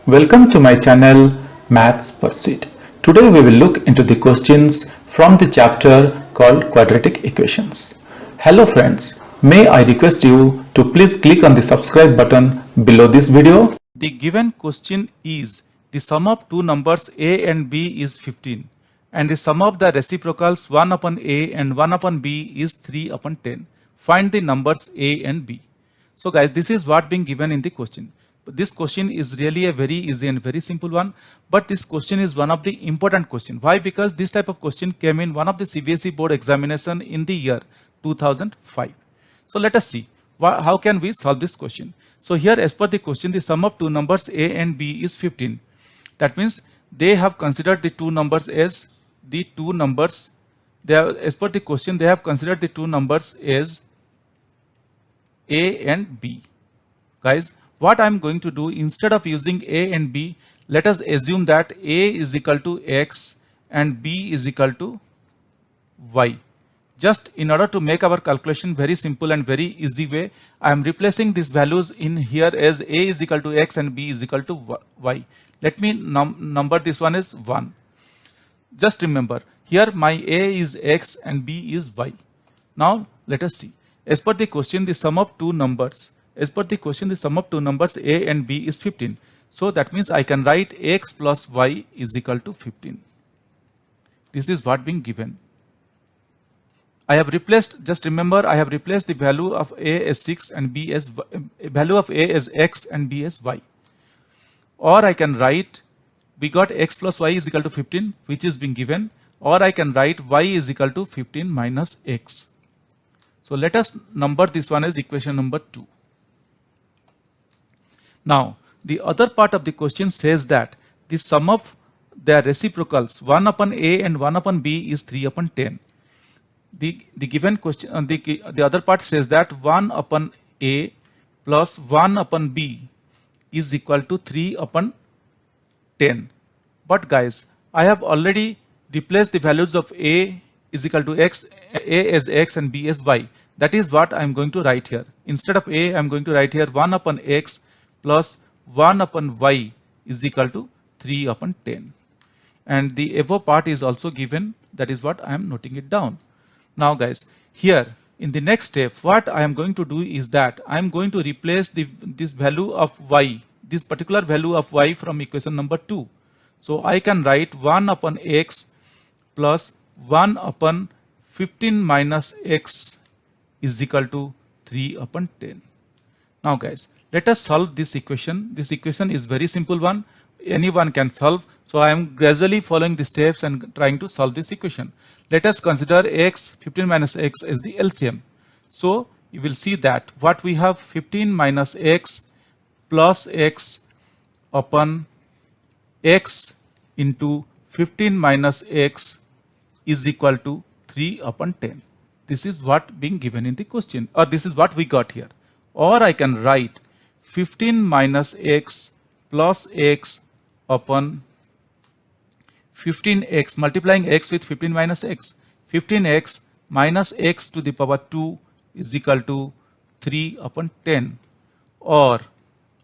Welcome to my channel Maths Pursuit. Today we will look into the questions from the chapter called Quadratic Equations. Hello friends, may I request you to please click on the subscribe button below this video. The given question is the sum of two numbers a and b is 15 and the sum of the reciprocals 1 upon a and 1 upon b is 3 upon 10. Find the numbers a and b. So guys, this is what being given in the question. This question is really a very easy and very simple one, but this question is one of the important question. Why? Because this type of question came in one of the CBSE board examination in the year 2005. So let us see how can we solve this question. So here, as per the question, the sum of two numbers a and b is 15. That means they have considered the two numbers as the two numbers. They have, as per the question, they have considered the two numbers as a and b. Guys, what I am going to do, instead of using a and b, let us assume that a is equal to x and b is equal to y. Just in order to make our calculation very simple and very easy way, I am replacing these values in here as a is equal to x and b is equal to y. Let me number this one as 1. Just remember, here my a is x and b is y. Now let us see. As per the question, the sum of two numbers. As per the question, the sum of two numbers a and b is 15. So that means I can write x plus y is equal to 15. This is what being given. I have replaced, just remember, I have replaced the value of a as 6 and b as value of a as x and b as y. Or I can write, we got x plus y is equal to 15, which is being given, or I can write y is equal to 15 minus x. So let us number this one as equation number 2. Now, the other part of the question says that the sum of their reciprocals 1 upon a and 1 upon b is 3 upon 10. The given question, the other part says that 1 upon a plus 1 upon b is equal to 3 upon 10. But guys, I have already replaced the values of a is equal to x, a as x and b as y. That is what I am going to write here. Instead of a, I am going to write here 1 upon x plus 1 upon y is equal to 3 upon 10. And the above part is also given. That is what I am noting it down. Now guys, here in the next step, what I am going to do is that I am going to replace this value of y, this particular value of y from equation number 2. So I can write 1 upon x plus 1 upon 15 minus x is equal to 3 upon 10. Now guys, let us solve this equation. This equation is very simple one. Anyone can solve. So I am gradually following the steps and trying to solve this equation. Let us consider x, 15 minus x as the LCM. So you will see that what we have 15 minus x plus x upon x into 15 minus x is equal to 3 upon 10. This is what being given in the question, or this is what we got here. Or I can write 15 minus x plus x upon 15x, multiplying x with 15 minus x. 15x minus x to the power 2 is equal to 3 upon 10. Or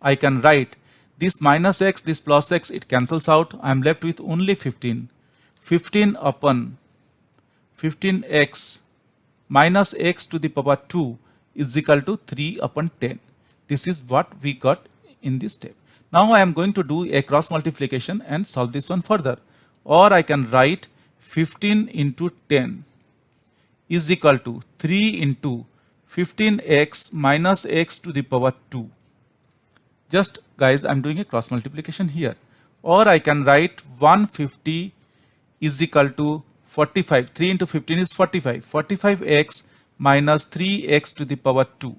I can write this minus x, this plus x, it cancels out. I am left with only 15. 15 upon 15x minus x to the power 2 is equal to 3 upon 10. This is what we got in this step. Now I am going to do a cross multiplication and solve this one further. Or I can write 15 into 10 is equal to 3 into 15x minus x to the power 2. Just guys, I am doing a cross multiplication here. Or I can write 150 is equal to 45. 3 into 15 is 45. 45x minus 3x to the power 2.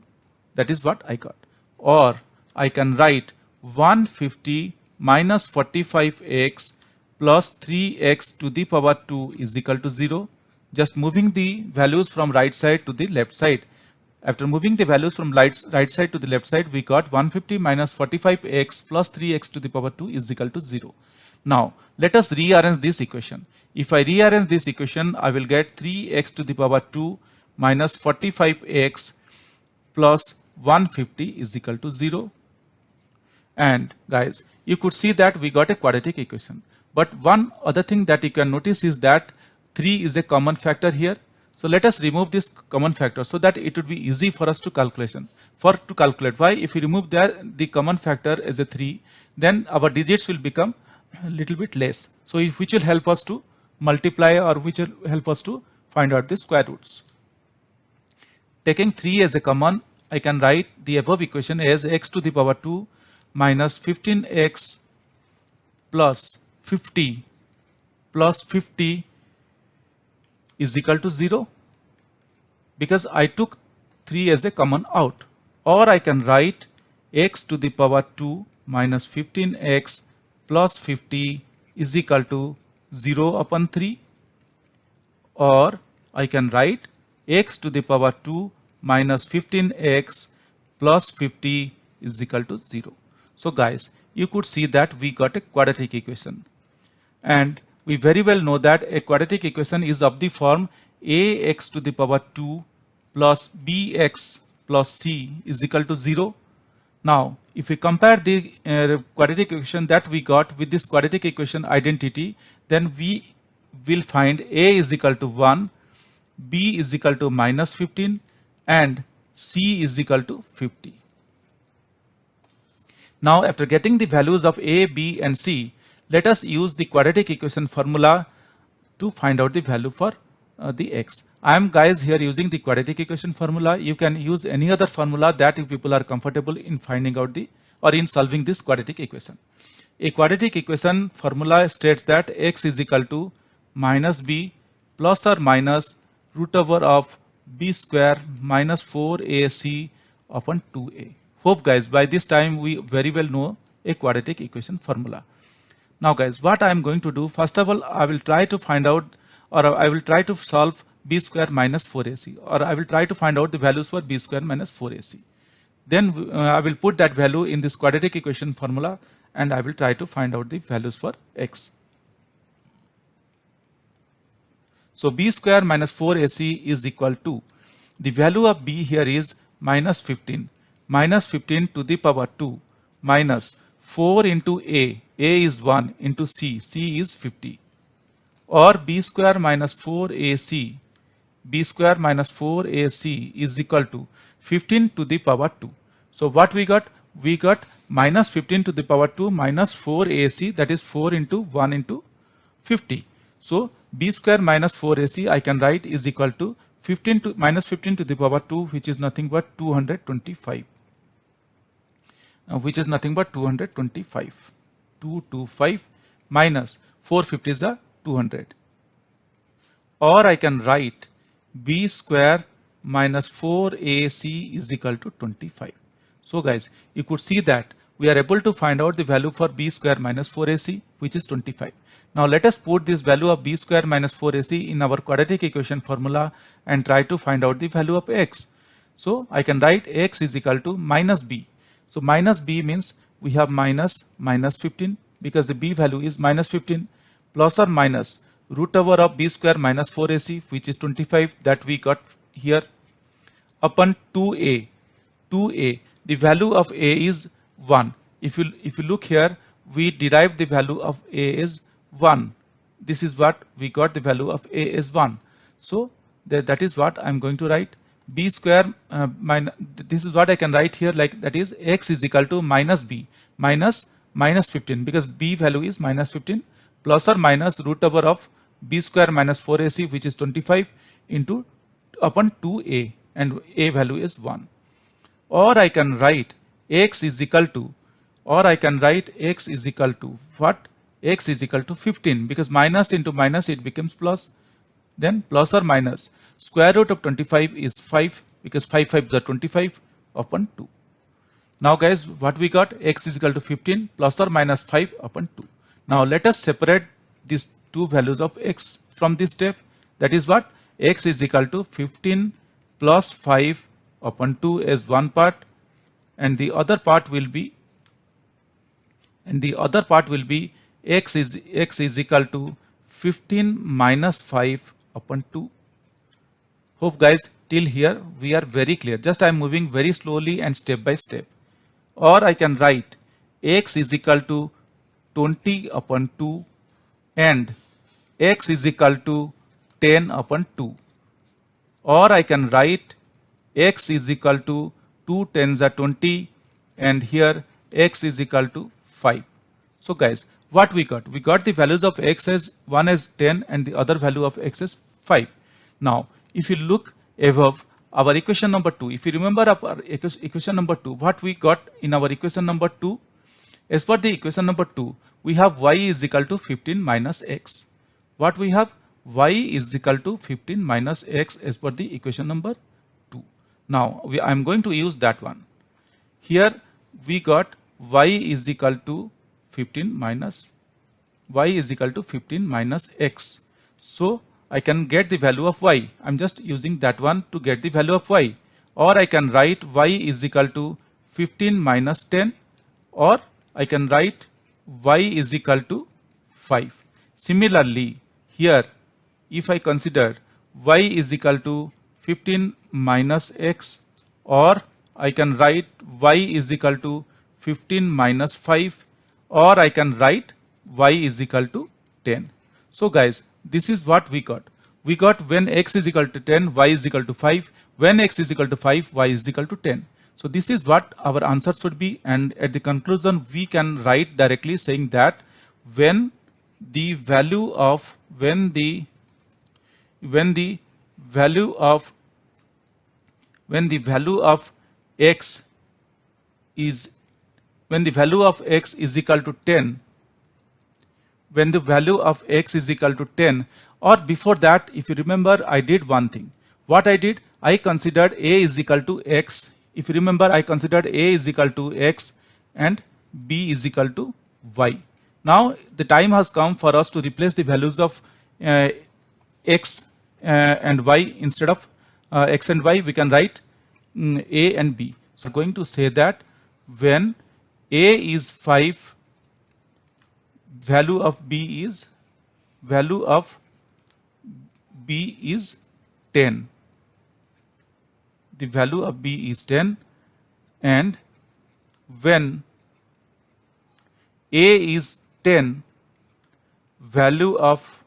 That is what I got. Or I can write 150 minus 45x plus 3x to the power 2 is equal to 0. Just moving the values from right side to the left side. After moving the values from right side to the left side, we got 150 minus 45x plus 3x to the power 2 is equal to 0. Now, let us rearrange this equation. If I rearrange this equation, I will get 3x to the power 2 minus 45x plus 150 is equal to 0. And guys, you could see that we got a quadratic equation. But one other thing that you can notice is that 3 is a common factor here. So let us remove this common factor so that it would be easy for us to calculate. Why? If we remove the common factor as a 3, then our digits will become a little bit less. So which will help us to multiply, or which will help us to find out the square roots. Taking 3 as a common, I can write the above equation as x to the power 2 minus 15x plus 50 is equal to 0, because I took 3 as a common out. Or I can write x to the power 2 minus 15x plus 50 is equal to 0 upon 3. Or I can write x to the power 2 minus 15x plus 50 is equal to 0. So guys, you could see that we got a quadratic equation. And we very well know that a quadratic equation is of the form ax to the power 2 plus bx plus c is equal to 0. Now, if we compare the quadratic equation that we got with this quadratic equation identity, then we will find a is equal to 1, b is equal to minus 15, and c is equal to 50. Now, after getting the values of a, b, and c, let us use the quadratic equation formula to find out the value for the x. I am guys here using the quadratic equation formula. You can use any other formula that you people are comfortable in finding out or in solving this quadratic equation. A quadratic equation formula states that x is equal to minus b plus or minus root over of b square minus 4ac upon 2a. Hope guys, by this time we very well know a quadratic equation formula. Now guys, what I am going to do, first of all, I will try to find out, or I will try to solve b square minus 4ac, or I will try to find out the values for b square minus 4ac. Then I will put that value in this quadratic equation formula, and I will try to find out the values for x. So b square minus 4ac is equal to, the value of b here is minus 15 to the power 2 minus 4 into a is 1 into c is 50, or b square minus 4ac is equal to 15 to the power 2. So what we got? We got minus 15 to the power 2 minus 4ac, that is 4 into 1 into 50. So b square minus 4ac I can write is equal to minus 15 to the power 2, which is nothing but 225. Which is nothing but 225. 225 minus 450 is a 200. Or I can write b square minus 4ac is equal to 25. So guys, you could see that we are able to find out the value for b square minus 4ac, which is 25. Now let us put this value of b square minus 4ac in our quadratic equation formula and try to find out the value of x. So I can write x is equal to minus b. So minus b means we have minus 15, because the b value is minus 15, plus or minus root over of b square minus 4ac, which is 25, that we got here, upon 2a. The value of a is 1. If you look here, we derived the value of a is 1. This is what we got, the value of a is 1. So that is what I am going to write. B square this is what I can write here, like that is x is equal to minus b minus 15, because b value is minus 15, plus or minus root over of b square minus 4ac, which is 25, into upon 2a, and a value is 1. Or I can write x is equal to what? X is equal to 15, because minus into minus it becomes plus. Then plus or minus square root of 25 is 5, because 5 5s are 25 upon 2. Now guys, what we got? X is equal to 15 plus or minus 5 upon 2. Now let us separate these two values of x from this step. That is what? X is equal to 15 plus 5 upon 2 as one part, and the other part will be x is equal to 15 minus 5 upon 2. Hope guys, till here we are very clear. Just I am moving very slowly and step by step. Or I can write x is equal to 20 upon 2 and x is equal to 10 upon 2. Or I can write x is equal to 2 tens are 20 and here x is equal to 5. So guys, what we got? We got the values of x as one as 10 and the other value of x as 5. Now, if you look above our equation number 2, if you remember our equation number 2, what we got in our equation number 2? As per the equation number 2, we have y is equal to 15 minus x. What we have? Y is equal to 15 minus x as per the equation number 2. Now, I am going to use that one. Here we got y is equal to 15 minus x. So I can get the value of y. I'm just using that one to get the value of y. Or I can write y is equal to 15 minus 10, or I can write y is equal to 5. Similarly, here if I consider y is equal to 15 minus x, or I can write y is equal to 15 minus 5, or I can write y is equal to 10. So guys, this is what we got. We got when x is equal to 10, y is equal to 5. When x is equal to 5, y is equal to 10. So this is what our answer should be, and at the conclusion we can write directly saying that when the value of x is equal to 10, when the value of x is equal to 10, or before that, if you remember, I did one thing. What I did, I considered a is equal to x. If you remember, I considered a is equal to x and b is equal to y. Now the time has come for us to replace the values of x and y. Instead of x and y, we can write a and b. So I'm going to say that when a is 5, value of b is 10. The value of b is 10, and when a is 10, value of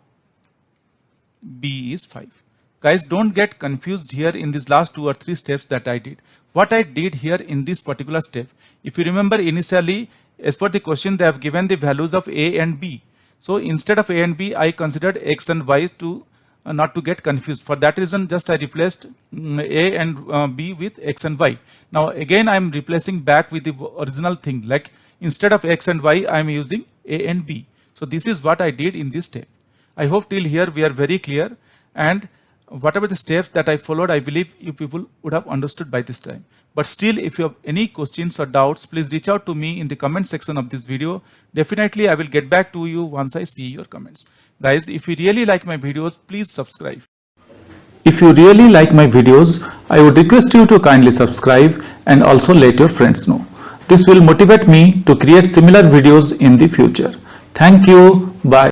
b is 5. Guys, don't get confused here in these last 2 or 3 steps that I did. What I did here in this particular step, if you remember initially, as per the question, they have given the values of a and b. So instead of a and b, I considered x and y to not to get confused. For that reason, just I replaced a and b with x and y. Now again, I am replacing back with the original thing, like instead of x and y, I am using a and b. So this is what I did in this step. I hope till here we are very clear, and whatever the steps that I followed, I believe you people would have understood by this time. But still, if you have any questions or doubts, please reach out to me in the comment section of this video. Definitely, I will get back to you once I see your comments. Guys, if you really like my videos, please subscribe. If you really like my videos, I would request you to kindly subscribe and also let your friends know. This will motivate me to create similar videos in the future. Thank you. Bye.